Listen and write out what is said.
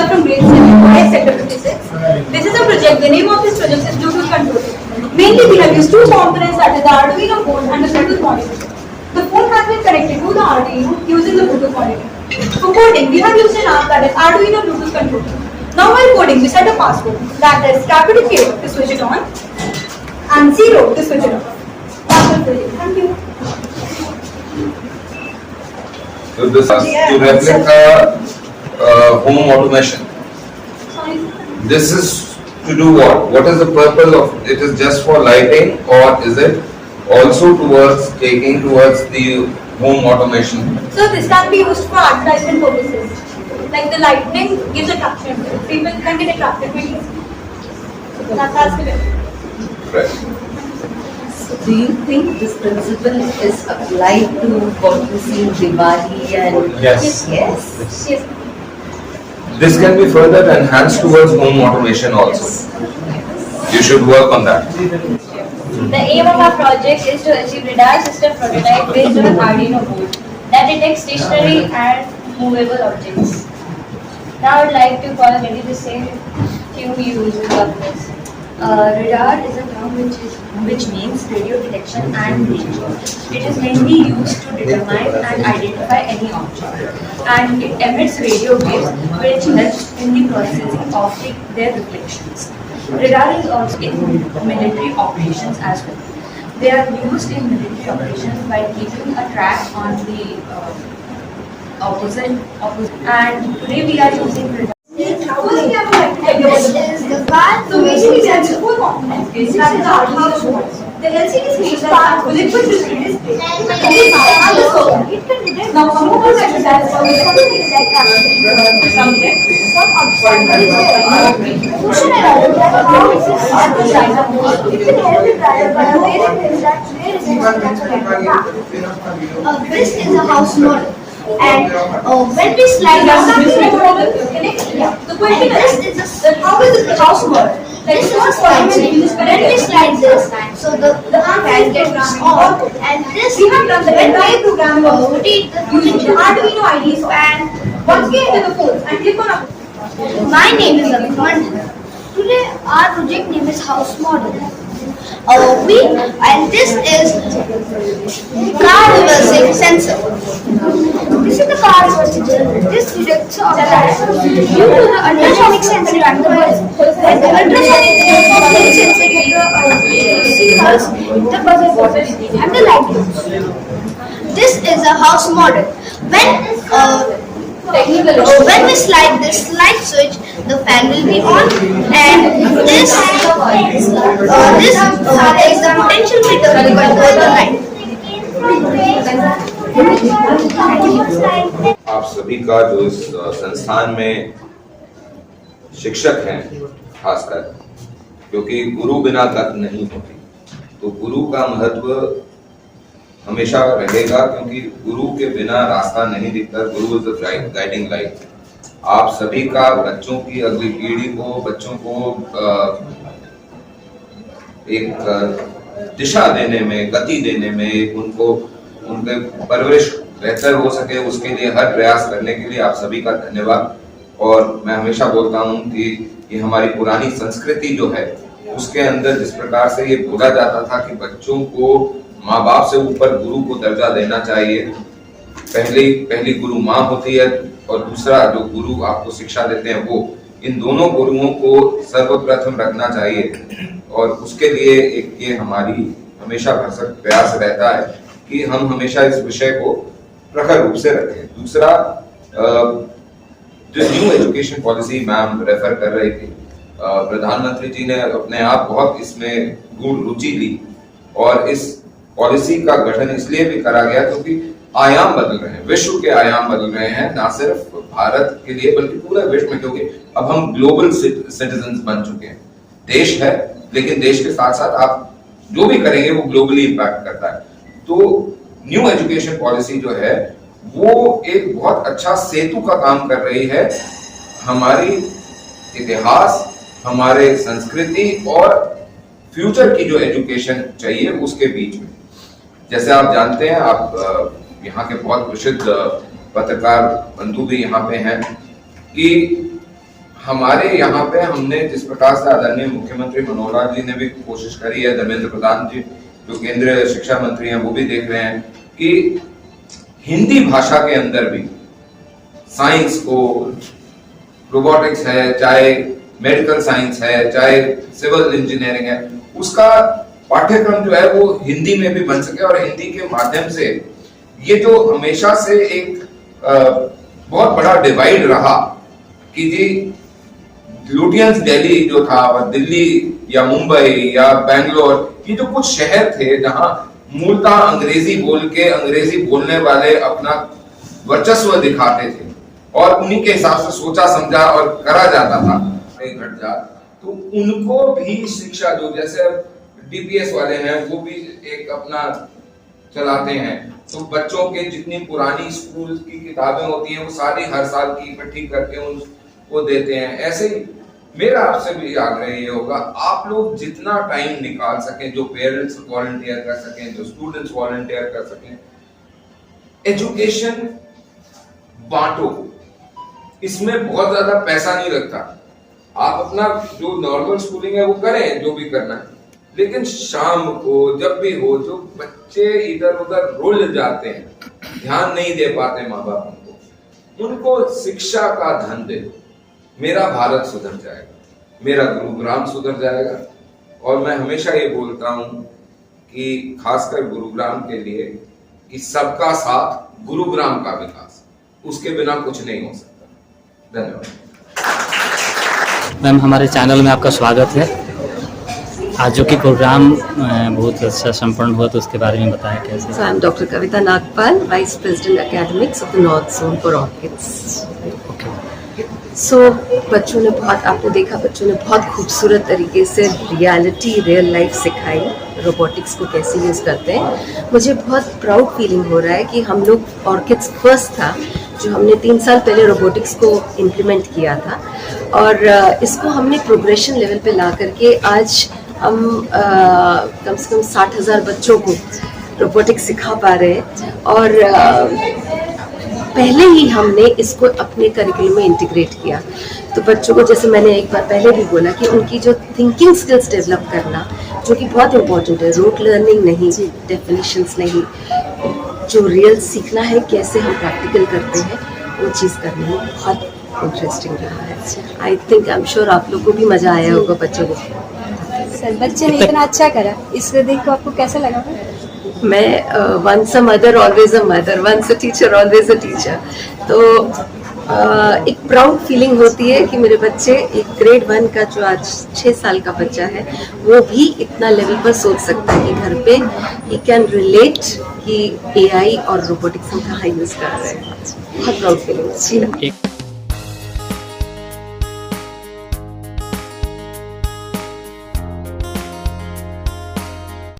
Deepika from grade 7, IS sector 56. This is a project. The name of this project is Bluetooth controller. Mainly, we have used two components, that is the Arduino board and the Bluetooth modulator. The phone has been connected to the Arduino using the Bluetooth modulator. For coding, we have used an app that is Arduino Bluetooth controller. Now while coding, we set a password that is capital K to switch it on and 0 to switch it off. That's all for you. Thank you. So this is to replica home automation. Sorry. This is to do what? What is the purpose of it? Is just for lighting, or is it also towards the home automation? So this can be used for advertisement purposes. Like the lightning gives attraction. People can get attracted to it. That's the Right. So do you think this principle is applied to what you see in Diwali and Yes. Yes? Yes. This can be further enhanced towards home automation also. You should work on that. The aim of our project is to achieve radar system prototype based on Arduino board that detects stationary and movable objects. Now I would like to call maybe the same few uses of this. Radar is a term which means radio detection and danger. It is mainly used to determine and identify any object, and it emits radio waves which helps in the processing of their reflections. Radar is also in military operations as well. They are used in military operations by keeping a track on the opposite. And today we are using radar. This is the car. So basically, that's the full component. This is the Arduino. The LCD screen starts with liquid crystal display. It can detect now some of those exercises for something that something some obstacle is there. Motion and how it is at the driver. It can help the driver by aware things that where is it. This is a house model. And when we slide down the question is how is the house model? This is when we slide this, so the fan gets on, and this we have done the entire program using the Arduino IDE and once we enter the phone and click on a. My name is Abhimanyu. Today our project name is House Model. This is car reversing sensor. This is the car reversing sensor. This detects objects due to the ultrasonic sensor and the buzz. When the ultrasonic sensor signals, the buzzer goes and the light goes. This is a house model. When we slide this light switch, the fan will be on, and this is the potential meter to control the light. आप सभी का जो इस संस्थान में शिक्षक हैं, खासकर क्योंकि गुरु बिना गत नहीं होती, तो गुरु का महत्व हमेशा रहेगा, क्योंकि गुरु के बिना रास्ता नहीं दिखता। गुरु इज द गाइडिंग लाइट। आप सभी का बच्चों की अगली पीढ़ी को, बच्चों को एक दिशा देने में, गति देने में, उनको उनके परवरिश बेहतर हो सके, उसके लिए हर प्रयास करने के लिए आप सभी का धन्यवाद। और मैं हमेशा बोलता हूँ कि ये हमारी पुरानी संस्कृति जो है, उसके अंदर जिस प्रकार से ये बोला जाता था कि बच्चों को माँ बाप से ऊपर गुरु को दर्जा देना चाहिए। पहली गुरु माँ होती है और दूसरा जो गुरु आपको शिक्षा देते हैं वो, इन दोनों गुरुओं को सर्वप्रथम रखना चाहिए। और उसके लिए एक ये हमारी हमेशा भरसक प्रयास रहता है कि हम हमेशा इस विषय को प्रखर रूप से रखें। दूसरा, जो new education policy ma'am refer कर रही थी, प्रधानमंत्री जी ने अपने आप बहुत इसमें गूढ़ रुचि ली, और इस पॉलिसी का गठन इसलिए भी करा गया क्योंकि आयाम बदल रहे हैं, विश्व के आयाम बदल रहे हैं, ना सिर्फ भारत के लिए बल्कि पूरे विश्व में, क्योंकि अब हम ग्लोबल सिटीजन बन चुके हैं। देश है, लेकिन देश के साथ साथ आप जो भी करेंगे वो ग्लोबली इम्पैक्ट करता है। तो न्यू एजुकेशन पॉलिसी जो है वो एक बहुत अच्छा सेतु का काम कर रही है हमारी इतिहास, हमारे संस्कृति और फ्यूचर की जो एजुकेशन चाहिए उसके बीच में। जैसे आप जानते हैं, आप यहाँ के बहुत प्रसिद्ध पत्रकार बंधु भी यहाँ पे हैं, कि हमारे यहाँ पे हमने जिस प्रकार से आदरणीय मुख्यमंत्री मनोहर लाल जी ने भी कोशिश करी है, धर्मेंद्र प्रधान जी जो केंद्रीय शिक्षा मंत्री हैं वो भी देख रहे हैं कि हिंदी भाषा के अंदर भी साइंस को, रोबोटिक्स है, चाहे मेडिकल साइंस है, चाहे सिविल इंजीनियरिंग है, उसका पाठ्यक्रम जो है वो हिंदी में भी बन सके। और हिंदी के माध्यम से ये जो हमेशा से एक बहुत बड़ा डिवाइड रहा कि जी लुटियंस दिल्ली जो था, दिल्ली या मुंबई या बेंगलोर, ये जो कुछ शहर थे जहां मूलतः अंग्रेजी बोल के अंग्रेजी बोलने वाले अपना वर्चस्व दिखाते थे और उन्हीं के हिसाब से सोचा समझा और करा जाता था घट जात, तो उनको भी शिक्षा जो जैसे डीपीएस वाले हैं वो भी एक अपना चलाते हैं, तो बच्चों के जितनी पुरानी स्कूल की किताबें होती हैं वो सारी हर साल की इकट्ठी करके उनको देते हैं। ऐसे ही मेरा आपसे भी आग्रह ये होगा, आप लोग जितना टाइम निकाल सकें, जो पेरेंट्स वॉलंटियर कर सकें, जो स्टूडेंट्स वॉलंटियर कर सकें, एजुकेशन बांटो। इसमें बहुत ज्यादा पैसा नहीं लगता, आप अपना जो नॉर्मल स्कूलिंग है वो करें जो भी करना है, लेकिन शाम को जब भी हो, जो बच्चे इधर उधर रुल जाते हैं, ध्यान नहीं दे पाते माँ बाप उनको शिक्षा का धन दे। मेरा भारत सुधर जाएगा, मेरा गुरुग्राम सुधर जाएगा। और मैं हमेशा ये बोलता हूं कि खासकर गुरुग्राम के लिए कि सबका साथ गुरुग्राम का विकास, उसके बिना कुछ नहीं हो सकता। धन्यवाद। मैम, हमारे चैनल में आपका स्वागत है। आज जो कि प्रोग्राम बहुत अच्छा संपन्न हुआ, तो उसके बारे में बताएं कैसे। So I'm Dr. Kavita Nagpal, Vice President Academics of the North Zone for Orchids. So बच्चों ने बहुत, आपने देखा बच्चों ने बहुत खूबसूरत तरीके से रियल लाइफ सिखाई, रोबोटिक्स को कैसे यूज़ करते हैं। मुझे बहुत प्राउड फीलिंग हो रहा है कि हम लोग ऑर्किड्स फर्स्ट था जो हमने 3 साल पहले रोबोटिक्स को इम्प्लीमेंट किया था, और इसको हमने प्रोग्रेशन लेवल पे ला करके आज हम कम से कम 60,000 बच्चों को रोबोटिक्स सिखा पा रहे हैं। और पहले ही हमने इसको अपने करिकुलम में इंटीग्रेट किया, तो बच्चों को, जैसे मैंने एक बार पहले भी बोला, कि उनकी जो थिंकिंग स्किल्स डेवलप करना, जो कि बहुत इम्पोर्टेंट है, रूट लर्निंग नहीं, डेफिनेशंस नहीं, जो रियल सीखना है, कैसे हम प्रैक्टिकल करते हैं, वो चीज़ करने में बहुत इंटरेस्टिंग रहा है। I think, I am sure आप लोगों को भी मज़ा आया होगा बच्चों को। सर, बच्चे ने इतना अच्छा करा, इसको देख को आपको कैसा लगा? मैं once a mother always a mother, once a teacher always a teacher. तो एक प्राउड फीलिंग होती है कि मेरे बच्चे, एक ग्रेड 1 का जो आज 6 साल का बच्चा है, वो भी इतना लेवल पर सोच सकता है कि घर पे ही कैन रिलेट कि एआई और रोबोटिक्स हम कहाँ यूज़ कर रहे हैं। बहुत प्राउड फीलिंग।